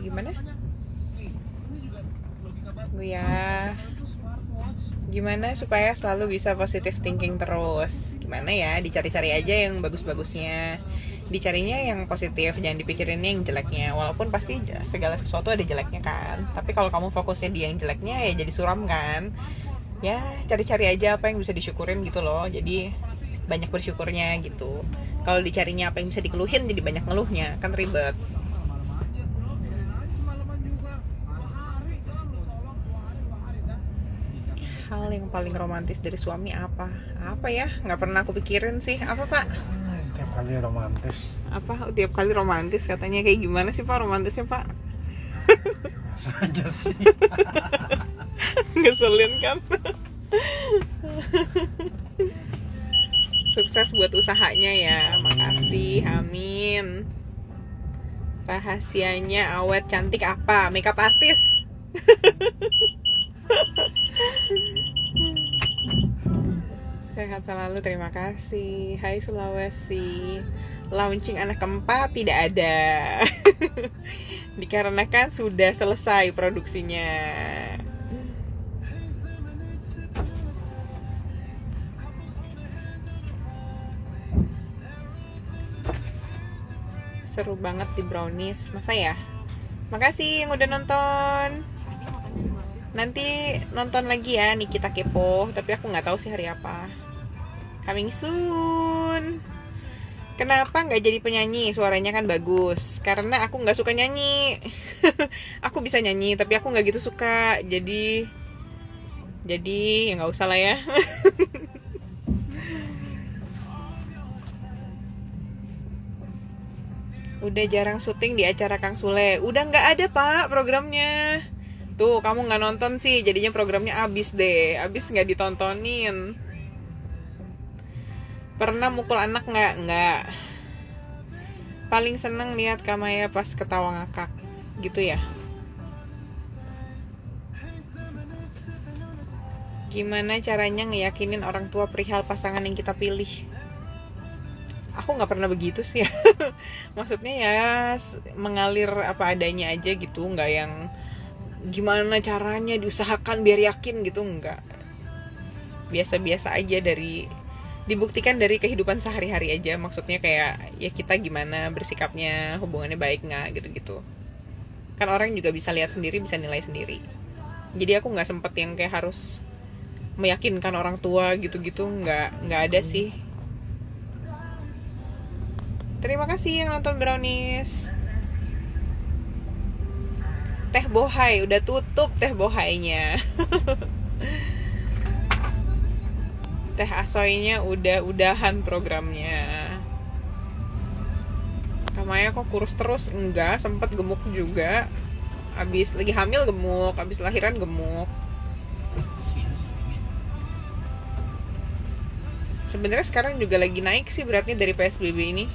gimana? Ya, gimana supaya selalu bisa positive thinking terus? Gimana ya, dicari-cari aja yang bagus-bagusnya, dicarinya yang positif, jangan dipikirin yang jeleknya. Walaupun pasti segala sesuatu ada jeleknya kan, tapi kalau kamu fokusnya di yang jeleknya ya jadi suram kan. Ya cari-cari aja apa yang bisa disyukurin gitu loh, jadi banyak bersyukurnya gitu. Kalau dicarinya apa yang bisa dikeluhin jadi banyak ngeluhnya, kan ribet. Hal yang paling romantis dari suami apa? Apa ya? Nggak pernah aku pikirin sih. Apa pak? Tiap kali romantis. Apa? Tiap kali romantis katanya, kayak gimana sih pak romantisnya pak? Saja sih. Ngeselin kan? Sukses buat usahanya ya. Makasih. Amin. Rahasianya awet cantik apa? Makeup artis. Sehat selalu, terima kasih. Hai Sulawesi. Launching anak keempat tidak ada. Dikarenakan sudah selesai produksinya. Seru banget di brownies. Masa ya? Makasih yang udah nonton. Nanti nonton lagi ya Nikita Kepo, tapi aku nggak tahu sih hari apa. Coming soon. Kenapa nggak jadi penyanyi? Suaranya kan bagus. Karena aku nggak suka nyanyi. Aku bisa nyanyi, tapi aku nggak gitu suka. Jadi ya nggak usah lah ya. Udah jarang syuting di acara Kang Sule. Udah nggak ada pak programnya. Tuh kamu nggak nonton sih, jadinya programnya abis deh, abis nggak ditontonin. Pernah mukul anak nggak? Nggak. Paling seneng lihat Kamaya pas ketawa ngakak, gitu ya. Gimana caranya ngeyakinin orang tua perihal pasangan yang kita pilih? Aku nggak pernah begitu sih ya. Maksudnya ya mengalir apa adanya aja gitu, nggak yang gimana caranya diusahakan biar yakin gitu, enggak. Biasa-biasa aja, dibuktikan dari kehidupan sehari-hari aja. Maksudnya kayak ya kita gimana bersikapnya, hubungannya baik nggak gitu-gitu. Kan orang juga bisa lihat sendiri, bisa nilai sendiri. Jadi aku nggak sempet yang kayak harus meyakinkan orang tua gitu-gitu, nggak ada sih. Terima kasih yang nonton brownies. Teh Bohai udah tutup, teh Bohainya. Teh Asoynya udahan programnya. Kamaya kok kurus terus? Enggak, sempet gemuk juga. Abis lagi hamil gemuk, abis lahiran gemuk. Sebenarnya sekarang juga lagi naik sih beratnya dari PSBB ini.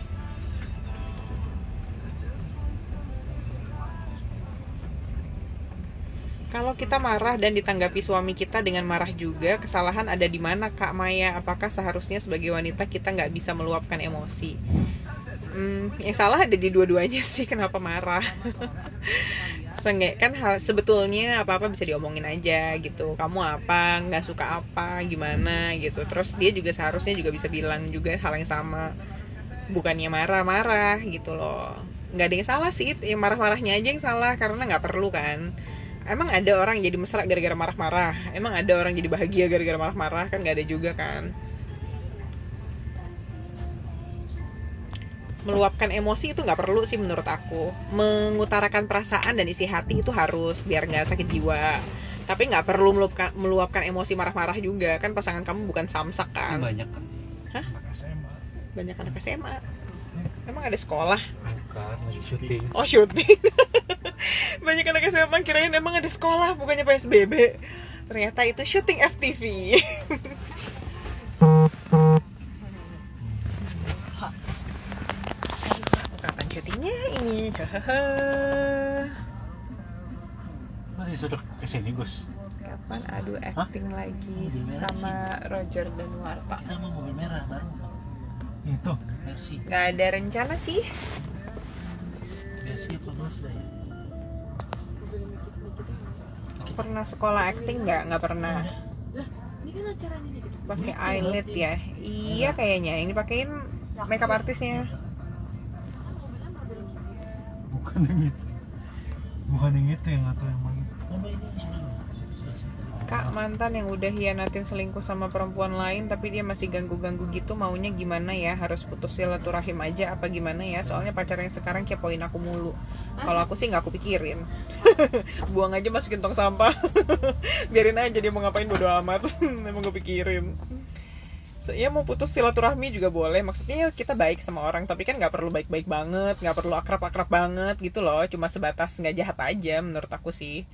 Kalau kita marah dan ditanggapi suami kita dengan marah juga, kesalahan ada di mana Kak Maya? Apakah seharusnya sebagai wanita kita nggak bisa meluapkan emosi? Yang salah ada di dua-duanya sih, kenapa marah? Seenggak kan sebetulnya apa-apa bisa diomongin aja gitu. Kamu apa, nggak suka apa, gimana gitu. Terus dia juga seharusnya juga bisa bilang juga hal yang sama. Bukannya marah-marah gitu loh. Nggak ada yang salah sih, yang marah-marahnya aja yang salah, karena nggak perlu kan. Emang ada orang jadi mesra gara-gara marah-marah? Emang ada orang jadi bahagia gara-gara marah-marah? Kan gak ada juga kan. Meluapkan emosi itu gak perlu sih menurut aku. Mengutarakan perasaan dan isi hati itu harus, biar gak sakit jiwa. Tapi gak perlu meluapkan emosi marah-marah juga. Kan pasangan kamu bukan samsak kan. Banyak kan? Hah? Anak SMA. Banyak anak SMA. Emang ada sekolah? Bukan, lagi syuting. Oh syuting. Banyak anak SMA kirain emang ada sekolah, bukannya PSBB. Ternyata itu syuting FTV. Kapan syutingnya ini? Masih sudah kesini Gus? Kapan adu acting lagi sama Roger dan Warta? Kita mau mobil merah baru. Itu versi. Gak ada rencana sih. Versi apa Mazda ya? Pernah sekolah acting nggak pernah. Pakai eyelid ya, iya kayaknya yang dipakein makeup artisnya. Bukan yang itu. Bukan yang itu yang atau yang mana? Kak, mantan yang udah hianatin selingkuh sama perempuan lain tapi dia masih ganggu-ganggu gitu, maunya gimana ya? Harus putus silaturahim aja apa gimana ya? Soalnya pacar yang sekarang kepoin aku mulu. Kalau aku sih nggak aku pikirin. Buang aja, masukin tong sampah. Biarin aja dia mau ngapain, bodo amat. Emang gue pikirin. Ya mau putus silaturahmi juga boleh. Maksudnya kita baik sama orang, tapi kan nggak perlu baik-baik banget, nggak perlu akrab-akrab banget gitu loh. Cuma sebatas nggak jahat aja menurut aku sih.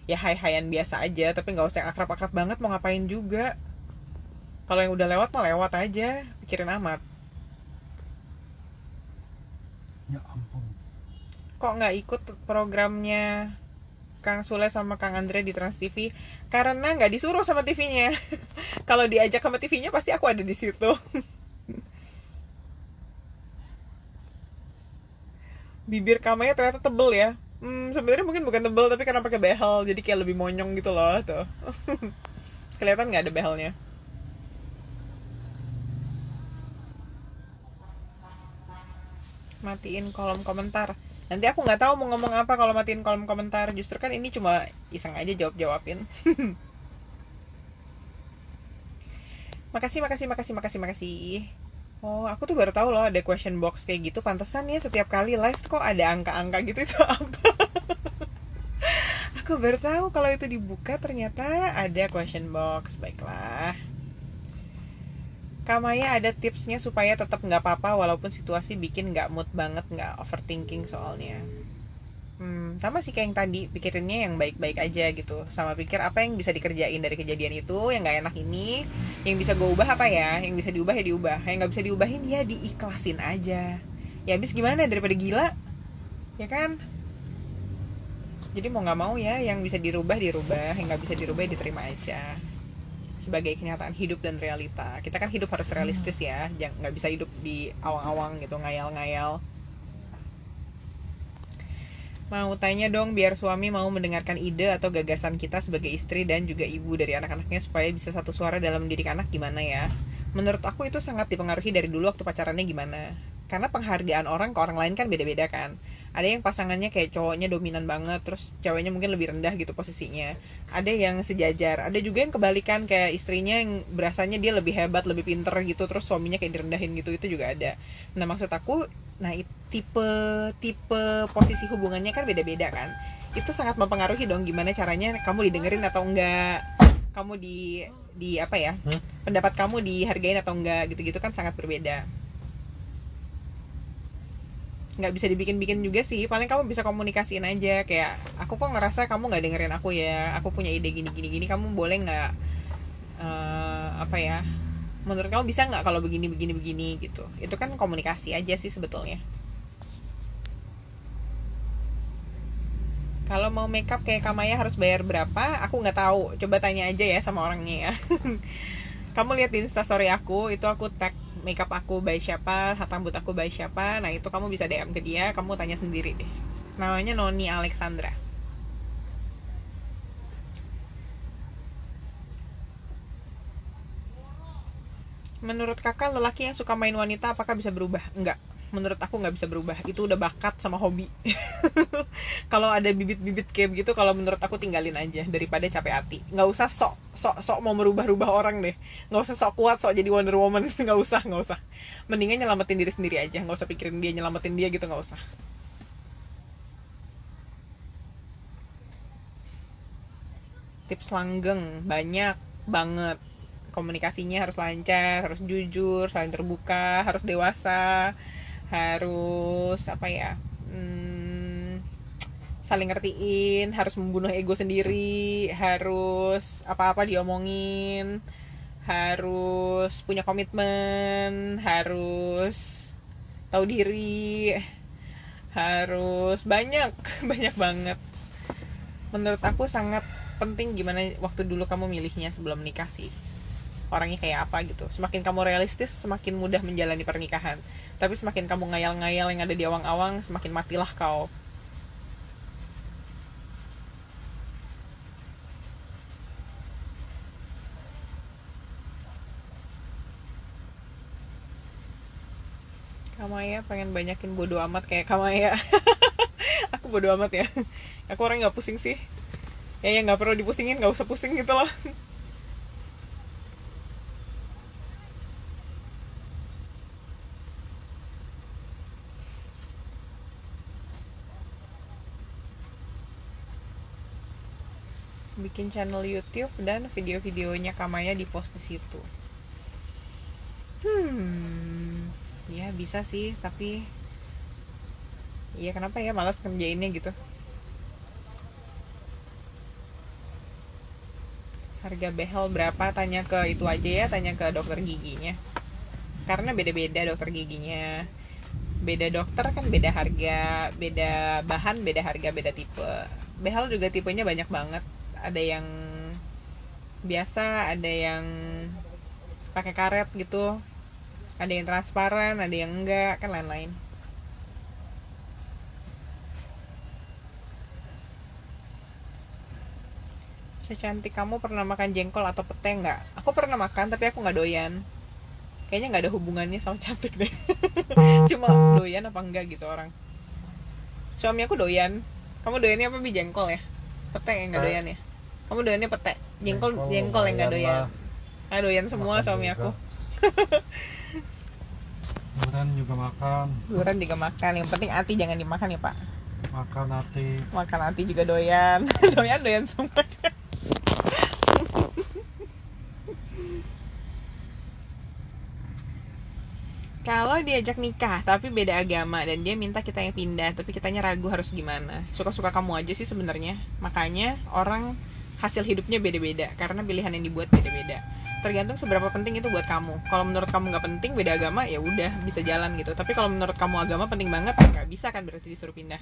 Ya hai-haian biasa aja, tapi nggak usah akrab-akrab banget, mau ngapain juga. Kalau yang udah lewat mah lewat aja, pikirin amat. Ya ampun. Kok nggak ikut programnya Kang Sule sama Kang Andre di Trans TV? Karena nggak disuruh sama TV-nya. Kalau diajak sama TV-nya pasti aku ada di situ. Bibir Kamaya ternyata tebel ya. Sebenarnya mungkin bukan tebel, tapi karena pakai behel jadi kayak lebih monyong gitu loh tuh. Kelihatan nggak ada behelnya? Matiin kolom komentar. Nanti aku nggak tahu mau ngomong apa kalau matiin kolom komentar. Justru kan ini cuma iseng aja jawabin. Makasih. Oh, aku tuh baru tahu loh ada question box kayak gitu. Pantesan ya setiap kali live kok ada angka-angka gitu, itu apa? Aku baru tahu kalau itu dibuka ternyata ada question box. Baiklah. Kak Maya ada tipsnya supaya tetap nggak apa-apa walaupun situasi bikin nggak mood banget, nggak overthinking soalnya. Sama sih kayak yang tadi, pikirinnya yang baik-baik aja gitu. Sama pikir apa yang bisa dikerjain dari kejadian itu, yang nggak enak ini, yang bisa gue ubah apa ya, yang bisa diubah ya diubah, yang nggak bisa diubahin ya diikhlasin aja. Ya habis gimana daripada gila, ya kan? Jadi mau nggak mau ya, yang bisa dirubah, yang nggak bisa dirubah ya diterima aja. Sebagai kenyataan hidup dan realita. Kita kan hidup harus realistis ya, nggak bisa hidup di awang-awang gitu, ngayal-ngayal. Mau tanya dong, biar suami mau mendengarkan ide atau gagasan kita sebagai istri dan juga ibu dari anak-anaknya supaya bisa satu suara dalam mendidik anak, gimana ya? Menurut aku itu sangat dipengaruhi dari dulu waktu pacarannya gimana. Karena penghargaan orang ke orang lain kan beda-beda kan. Ada yang pasangannya kayak cowoknya dominan banget, terus ceweknya mungkin lebih rendah gitu posisinya. Ada yang sejajar, ada juga yang kebalikan kayak istrinya yang berasanya dia lebih hebat, lebih pinter gitu, terus suaminya kayak direndahin gitu, itu juga ada. Nah maksud aku, nah tipe posisi hubungannya kan beda-beda kan. Itu sangat mempengaruhi dong gimana caranya kamu didengerin atau enggak, kamu di apa ya, pendapat kamu dihargain atau enggak, gitu-gitu kan sangat berbeda. Nggak bisa dibikin-bikin juga sih, paling kamu bisa komunikasiin aja kayak, aku kok ngerasa kamu nggak dengerin aku ya, aku punya ide gini, kamu boleh nggak apa ya, menurut kamu bisa nggak kalau begini gitu. Itu kan komunikasi aja sih sebetulnya. Kalau mau makeup kayak Kamaya harus bayar berapa? Aku nggak tahu. Coba tanya aja ya sama orangnya ya. Kamu lihat di Instastory aku, itu aku tag makeup aku by siapa, rambut aku by siapa. Nah itu kamu bisa DM ke dia, kamu tanya sendiri deh. Namanya Noni Alexandra. Menurut kakak, lelaki yang suka main wanita apakah bisa berubah? Enggak. Menurut aku nggak bisa berubah, itu udah bakat sama hobi. Kalau ada bibit-bibit kayak gitu, kalau menurut aku tinggalin aja daripada capek hati. Nggak usah sok mau merubah orang deh, nggak usah sok kuat, sok jadi Wonder Woman. Nggak usah. Mendingan nyelamatin diri sendiri aja, nggak usah pikirin dia nyelamatin dia gitu, nggak usah. Tips langgeng banyak banget. Komunikasinya harus lancar, harus jujur, saling terbuka, harus dewasa, harus apa ya, saling ngertiin, harus membunuh ego sendiri, harus apa-apa diomongin, harus punya komitmen, harus tahu diri, harus banyak banyak banget. Menurut aku sangat penting gimana waktu dulu kamu milihnya sebelum menikah sih, orangnya kayak apa gitu. Semakin kamu realistis, semakin mudah menjalani pernikahan. Tapi semakin kamu ngayal-ngayal yang ada di awang-awang, semakin matilah kau. Maya pengen banyakin bodo amat kayak Kak Maya. Aku bodo amat ya. Aku orang nggak pusing sih. Ya yang nggak perlu dipusingin, nggak usah pusing gitu loh. Bikin channel YouTube dan video-videonya Kak Maya di post di situ. Ya bisa sih, tapi ya kenapa ya malas kerjainnya gitu. Harga behel berapa? Tanya ke itu aja ya, tanya ke dokter giginya. Karena beda-beda dokter giginya. Beda dokter kan beda harga, beda bahan, beda harga, beda tipe. Behel juga tipenya banyak banget. Ada yang biasa, ada yang pakai karet gitu, ada yang transparan, ada yang enggak, kan lain-lain. Secantik kamu pernah makan jengkol atau pete nggak? Aku pernah makan tapi aku nggak doyan. Kayaknya nggak ada hubungannya sama cantik deh. Cuma doyan apa enggak gitu orang. Suami aku doyan. Kamu doyannya apa bi jengkol ya? Pete yang nggak doyan ya? Kamu doyannya pete? Jengkol yang nggak doyan. Ah, doyan semua makan suami juga. Aku. Durian juga makan. Durian juga makan. Yang penting hati jangan dimakan ya Pak. Makan hati. Makan hati juga doyan. Doyan semua. Kalau diajak nikah tapi beda agama dan dia minta kita yang pindah tapi kitanya ragu harus gimana? Suka-suka kamu aja sih sebenarnya. Makanya orang hasil hidupnya beda-beda karena pilihan yang dibuat beda-beda. Tergantung seberapa penting itu buat kamu. Kalau menurut kamu nggak penting beda agama ya udah bisa jalan gitu. Tapi kalau menurut kamu agama penting banget nggak bisa kan berarti disuruh pindah.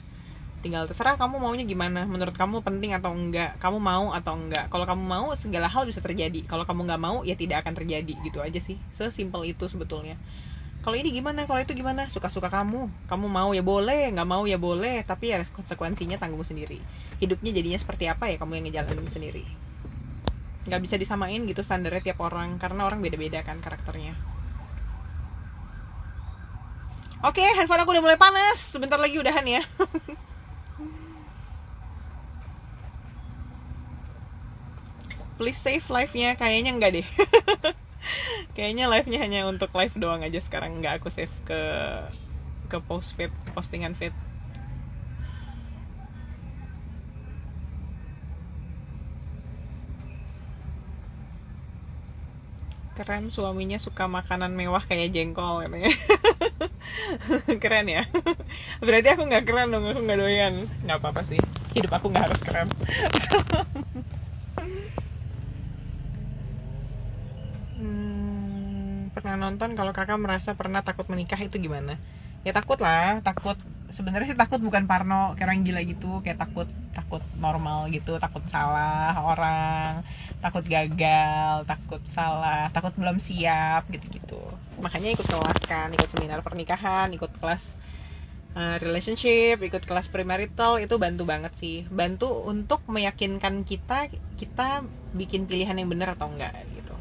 Tinggal terserah kamu maunya gimana. Menurut kamu penting atau enggak, kamu mau atau enggak. Kalau kamu mau segala hal bisa terjadi. Kalau kamu nggak mau ya tidak akan terjadi gitu aja sih. Sesimpel itu sebetulnya. Kalau ini gimana, kalau itu gimana, suka-suka kamu mau ya boleh, nggak mau ya boleh, tapi ya konsekuensinya tanggung sendiri. Hidupnya jadinya seperti apa ya kamu yang ngejalanin sendiri. Nggak bisa disamain gitu standarnya tiap orang karena orang beda-beda kan karakternya. Oke, handphone aku udah mulai panas, sebentar lagi udahan ya. Please save live-nya, kayaknya enggak deh. Kayaknya live-nya hanya untuk live doang aja sekarang, nggak aku save ke post feed, postingan feed. Keren, suaminya suka makanan mewah kayak jengkol katanya. Keren ya. Berarti aku nggak keren dong, aku nggak doyan. Nggak apa-apa sih, hidup aku nggak harus keren. Pernah nonton kalau kakak merasa pernah takut menikah itu gimana? Ya takut lah, takut. Sebenarnya sih takut bukan parno kayak orang gila gitu, kayak takut normal gitu, takut salah orang, takut gagal, takut salah, takut belum siap gitu-gitu. Makanya ikut kelas kan, ikut seminar pernikahan, ikut kelas relationship, ikut kelas premarital, itu bantu banget sih. Bantu untuk meyakinkan kita bikin pilihan yang benar atau enggak gitu.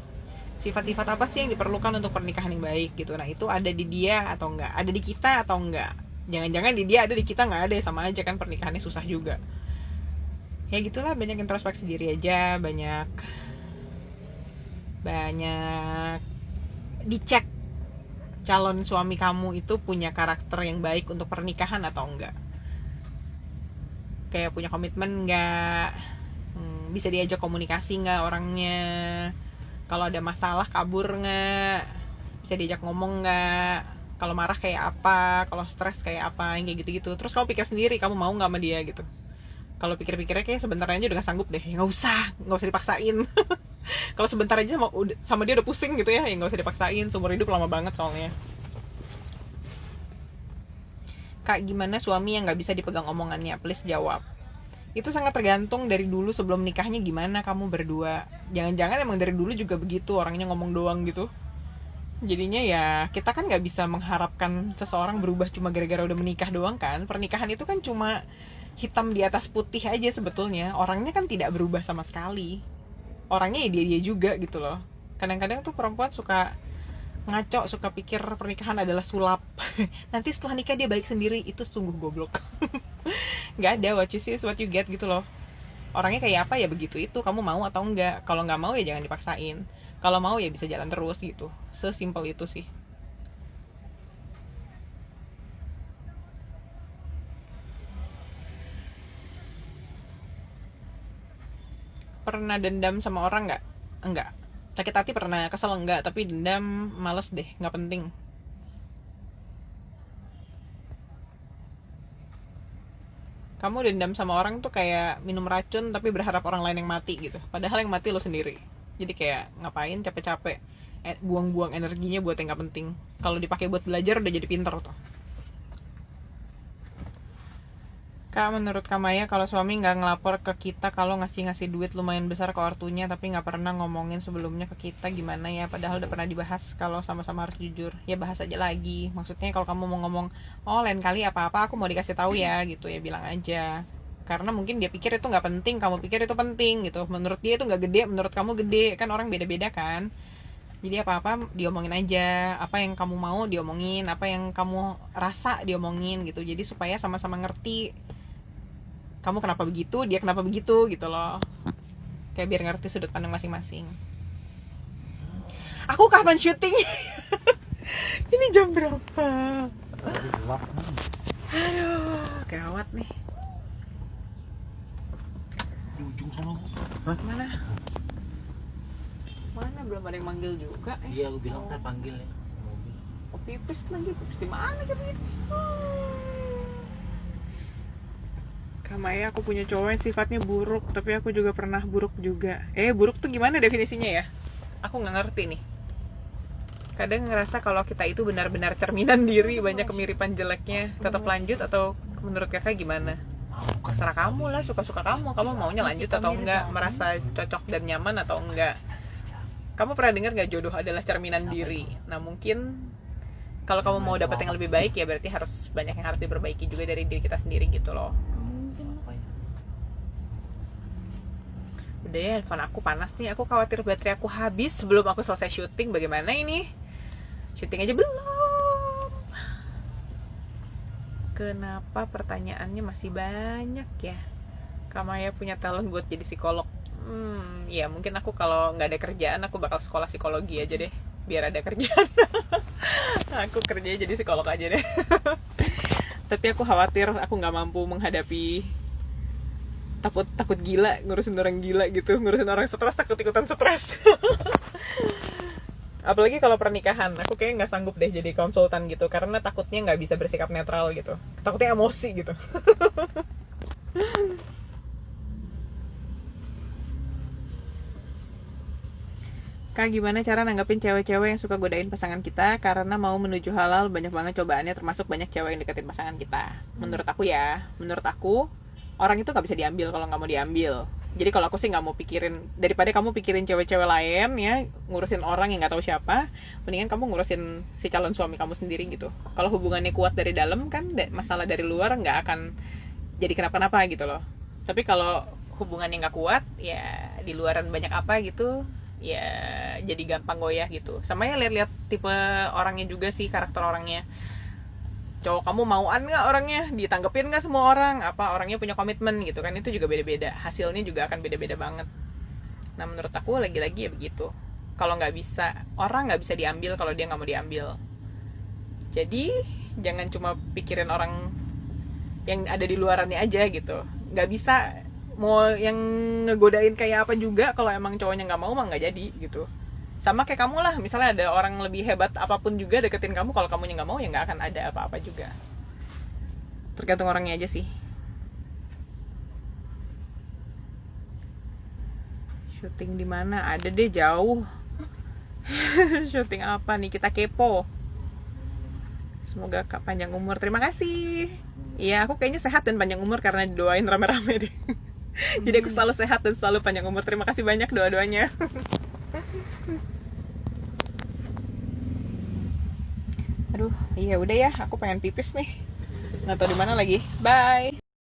Sifat-sifat apa sih yang diperlukan untuk pernikahan yang baik gitu. Nah itu ada di dia atau enggak, ada di kita atau enggak. Jangan-jangan di dia ada, di kita nggak ada, sama aja kan pernikahannya susah juga. Ya gitulah, banyak introspeksi diri aja, banyak dicek calon suami kamu itu punya karakter yang baik untuk pernikahan atau enggak, kayak punya komitmen enggak, bisa diajak komunikasi enggak orangnya, kalau ada masalah kabur nggak, bisa diajak ngomong nggak, kalau marah kayak apa, kalau stres kayak apa, yang kayak gitu-gitu. Terus kamu pikir sendiri kamu mau nggak sama dia gitu. Kalau pikir-pikirnya kayak sebentar aja udah gak sanggup deh, ya nggak usah dipaksain. Kalau sebentar aja sama dia udah pusing gitu ya nggak usah dipaksain, seumur hidup lama banget soalnya. Kak, gimana suami yang nggak bisa dipegang omongannya? Please jawab. Itu sangat tergantung dari dulu sebelum nikahnya gimana kamu berdua. Jangan-jangan emang dari dulu juga begitu, orangnya ngomong doang gitu. Jadinya ya kita kan nggak bisa mengharapkan seseorang berubah cuma gara-gara udah menikah doang kan. Pernikahan itu kan cuma hitam di atas putih aja sebetulnya. Orangnya kan tidak berubah sama sekali. Orangnya ya dia juga gitu loh. Kadang-kadang tuh perempuan suka ngaco suka pikir pernikahan adalah sulap. Nanti setelah nikah dia baik sendiri, itu sungguh goblok. Nggak ada, what you see is what you get gitu loh. Orangnya kayak apa ya begitu itu, kamu mau atau enggak. Kalau nggak mau ya jangan dipaksain, kalau mau ya bisa jalan terus gitu. Sesimpel itu sih. Pernah dendam sama orang nggak? Enggak. Sakit hati pernah, kesel enggak, tapi dendam males deh, nggak penting. Kamu dendam sama orang tuh kayak minum racun tapi berharap orang lain yang mati gitu, padahal yang mati lo sendiri. Jadi kayak ngapain capek-capek buang-buang energinya buat yang nggak penting. Kalau dipakai buat belajar udah jadi pinter tuh. Kak, menurut Kak Maya, kalau suami nggak ngelapor ke kita kalau ngasih duit lumayan besar ke ortunya tapi nggak pernah ngomongin sebelumnya ke kita, gimana ya? Padahal udah pernah dibahas kalau sama-sama harus jujur. Ya bahas aja lagi. Maksudnya kalau kamu mau ngomong, oh lain kali apa-apa aku mau dikasih tahu ya gitu, ya bilang aja. Karena mungkin dia pikir itu nggak penting, kamu pikir itu penting gitu. Menurut dia itu nggak gede, menurut kamu gede. Kan orang beda-beda kan. Jadi apa-apa diomongin aja, apa yang kamu mau diomongin, apa yang kamu rasa diomongin gitu. Jadi supaya sama-sama ngerti kamu kenapa begitu, dia kenapa begitu gitu loh. Kayak biar ngerti sudut pandang masing-masing. Aku kapan syuting? Ini jam berapa? Aduh, gawat nih. Di ujung sana. Mana? Mana belum ada yang manggil juga? Iya, aku bilang ntar panggil ya. Mobil. Oh, pipis lagi, pipis di mana gitu ya? Kamaya, aku punya cowok yang sifatnya buruk, tapi aku juga pernah buruk juga. Buruk tuh gimana definisinya ya? Aku nggak ngerti nih. Kadang ngerasa kalau kita itu benar-benar cerminan diri, banyak kemiripan jeleknya. Tetap lanjut atau menurut kakak gimana? Terserah kamu lah, suka-suka kamu. Kamu maunya lanjut atau enggak? Merasa cocok dan nyaman atau enggak? Kamu pernah dengar nggak jodoh adalah cerminan diri? Nah mungkin kalau kamu mau dapat yang lebih baik ya berarti harus banyak yang harus diperbaiki juga dari diri kita sendiri gitu loh. Udah ya, handphone aku panas nih. Aku khawatir baterai aku habis sebelum aku selesai syuting. Bagaimana ini? Syuting aja belum. Kenapa pertanyaannya masih banyak ya? Kamaya punya talent buat jadi psikolog. Ya mungkin aku kalau nggak ada kerjaan aku bakal sekolah psikologi aja deh. Biar ada kerjaan. Aku kerjanya jadi psikolog aja deh. Tapi aku khawatir aku nggak mampu menghadapi takut gila, ngurusin orang gila gitu, ngurusin orang stres, takut ikutan stres. Apalagi kalau pernikahan, aku kayak nggak sanggup deh jadi konsultan gitu, karena takutnya nggak bisa bersikap netral gitu, takutnya emosi gitu. Kak, gimana cara nanggepin cewek-cewek yang suka godain pasangan kita karena mau menuju halal? Banyak banget cobaannya, termasuk banyak cewek yang deketin pasangan kita. Menurut aku orang itu nggak bisa diambil kalau nggak mau diambil. Jadi kalau aku sih nggak mau pikirin, daripada kamu pikirin cewek-cewek lain ya, ngurusin orang yang nggak tahu siapa, mendingan kamu ngurusin si calon suami kamu sendiri gitu. Kalau hubungannya kuat dari dalam kan, masalah dari luar nggak akan jadi kenapa-napa gitu loh. Tapi kalau hubungannya nggak kuat, ya di luaran banyak apa gitu, ya jadi gampang goyah gitu. Sama ya lihat-lihat tipe orangnya juga sih, karakter orangnya. Cowok kamu mauan nggak orangnya, ditanggepin nggak semua orang, apa orangnya punya komitmen gitu kan, itu juga beda-beda, hasilnya juga akan beda-beda banget. Nah menurut aku lagi-lagi ya begitu, kalau nggak bisa, orang nggak bisa diambil kalau dia nggak mau diambil. Jadi jangan cuma pikirin orang yang ada di luarannya aja gitu. Nggak bisa mau yang ngegodain kayak apa juga, kalau emang cowoknya nggak mau mah nggak jadi gitu. Sama kayak kamu lah, misalnya ada orang lebih hebat apapun juga deketin kamu, kalau kamunya nggak mau ya nggak akan ada apa-apa juga. Tergantung orangnya aja sih. Syuting di mana? Ada deh, jauh. Syuting apa nih, kita kepo. Semoga Kak panjang umur. Terima kasih. Iya, aku kayaknya sehat dan panjang umur karena didoain rame-rame deh. Jadi aku selalu sehat dan selalu panjang umur. Terima kasih banyak doa-doanya. Aduh, iya udah ya, aku pengen pipis nih. Nggak tahu di mana lagi. Bye.